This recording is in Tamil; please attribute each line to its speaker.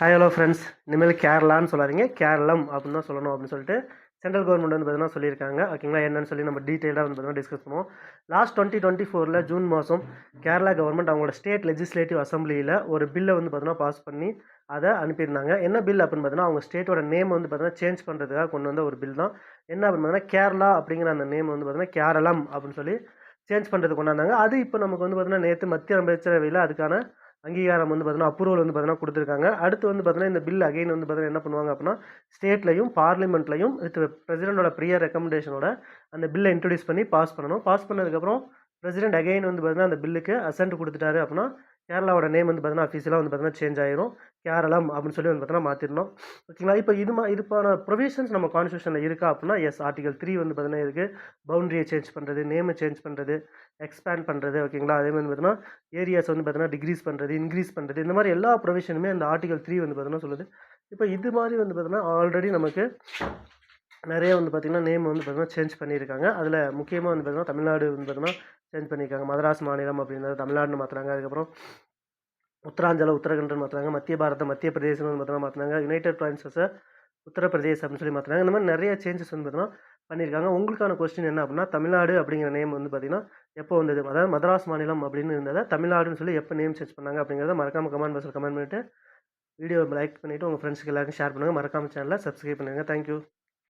Speaker 1: Hi hello friends. இனிமேல் கேரளான்னு சொல்லாதீங்க, கேரளம் அப்படின்னு தான் சொல்லணும் அப்படின்னு சொல்லிட்டு சென்ட்ரல் கவர்மெண்ட் வந்து பார்த்தீங்கன்னா சொல்லியிருக்காங்க. ஓகேங்களா, என்னன்னு சொல்லி நம்ம டீட்டெயிலாக வந்து பார்த்தீங்கன்னா டிஸ்கஸ் பண்ணுவோம். லாஸ்ட் 2024 ஜூன் மாதம் கேரளா கவர்மெண்ட் அவங்களோட ஸ்டேட் லெஜிஸ்லேட்டிவ் அசம்பிளியில் ஒரு பில்லை வந்து பார்த்தீங்கன்னா பாஸ் பண்ணி அதை அனுப்பியிருந்தாங்க. என்ன பில் அப்படின்னு பார்த்தீங்கன்னா அவங்க ஸ்டேட்டோட நேம் வந்து பார்த்தீங்கன்னா சேஞ்ச் பண்ணுறதுக்காக கொண்டு வந்த ஒரு பில் தான். என்ன அப்படின்னு பார்த்தீங்கன்னா கேரளா அப்படிங்கிற அந்த நேம் வந்து பார்த்தீங்கன்னா கேரளம் அப்படின்னு சொல்லி சேஞ்ச் பண்ணுறது கொண்டாந்தாங்க. அது இப்போ நமக்கு வந்து பார்த்தீங்கன்னா நேற்று மத்திய அமைச்சரவையில் அதுக்கான அங்கீகாரம் வந்து பார்த்தீங்கன்னா அப்ரூவல் வந்து பார்த்தீங்கன்னா கொடுத்துருக்காங்க. அடுத்து வந்து பார்த்தீங்கன்னா இந்த பில் அகைன் வந்து பார்த்தீங்கன்னா என்ன பண்ணுவாங்க அப்படின்னா ஸ்டேட்லையும் பார்லிமெண்ட்லையும் வித் பிரசிடென்டோட ப்ரியர் ரெக்கமெண்டேஷனோட அந்த பில்லை இன்ட்ரடியூஸ் பண்ணி பாஸ் பண்ணணும். பாஸ் பண்ணதுக்கப்புறம் பிரசிடென்ட் அகைன் வந்து பார்த்தீங்கன்னா அந்த பில்லுக்கு அசென்ட் கொடுத்துட்டாரு அப்படின்னா கேரளாவோட நேம் வந்து பார்த்தீங்கன்னா அஃபீஷியலாக வந்து பார்த்தீங்கன்னா சேஞ்ச் ஆயிரும். கேரளம் அப்படின்னு சொல்லி வந்து பார்த்தீங்கன்னா மாற்றிடணும். ஓகேங்களா, இப்போ இதுக்கான ப்ரொவிஷன்ஸ் நம்ம கான்ஸ்டியூஷனில் இருக்கா அப்படின்னா எஸ், ஆர்டிகல் 3 வந்து பார்த்தீங்கன்னா இருக்குது. பவுண்டரியை சேஞ்ச் பண்ணுறது, நேமை சேஞ்ச் பண்ணுறது, எக்ஸ்பேண்ட் பண்ணுறது. ஓகேங்களா, அதே மாதிரி பார்த்தீங்கன்னா ஏரியாஸ் வந்து பார்த்தீங்கன்னா டிக்ரீஸ் பண்ணுறது, இன்க்ரீஸ் பண்ணுறது, இந்த மாதிரி எல்லா ப்ரொவிஷனுமே அந்த ஆர்டிகல் 3 வந்து பார்த்தீங்கன்னா சொல்லுது. இப்போ இது மாதிரி வந்து பார்த்தீங்கன்னா ஆல்ரெடி நமக்கு நிறைய வந்து பார்த்திங்கன்னா நேம் வந்து பார்த்திங்கன்னா சேஞ்ச் பண்ணியிருக்காங்க. அதில் முக்கியமாக வந்து பார்த்திங்கன்னா தமிழ்நாடு வந்து பார்த்திங்கன்னா சேஞ்ச் பண்ணியிருக்காங்க. மதராஸ் மாநிலம் அப்படின்றது தமிழ்நாடுன்னு மாற்றுறாங்க. அதுக்கப்புறம் உத்தராஞ்சல உத்தரகண்ட்னு மாற்றுறாங்க. மத்திய பாரத மத்திய பிரதேசம்னு வந்து பார்த்தீங்கன்னா மாற்றினாங்க. யுனைடெட் ப்ராவின்சஸை உத்தரப்பிரதேஷ் அப்படின்னு சொல்லி மாற்றினாங்க. இந்த மாதிரி நிறைய சேஞ்சஸ் வந்து பார்த்தீங்கன்னா பண்ணியிருக்காங்க. உங்களுக்கான கொஸ்டின் என்ன அப்படின்னா தமிழ்நாடு அப்படிங்கிற நேம் வந்து பார்த்திங்கன்னா எப்போ வந்தது, அதாவது மதராஸ் மாநிலம் அப்படின்னு இருந்ததை தமிழ்நாடுன்னு சொல்லி எப்போ நேம் சேஞ்ச் பண்ணாங்க அப்படிங்கிறத மறக்காமல் கமெண்ட் பாக்ஸில் கமெண்ட் பண்ணிவிட்டு வீடியோ லைக் பண்ணிவிட்டு உங்கள் ஃப்ரெண்ட்ஸ்க்கு எல்லாருக்கும் ஷேர் பண்ணுங்கள். மறக்காமல் சேனலை சப்ஸ்கிரைப் பண்ணுங்கள். தேங்க்யூ.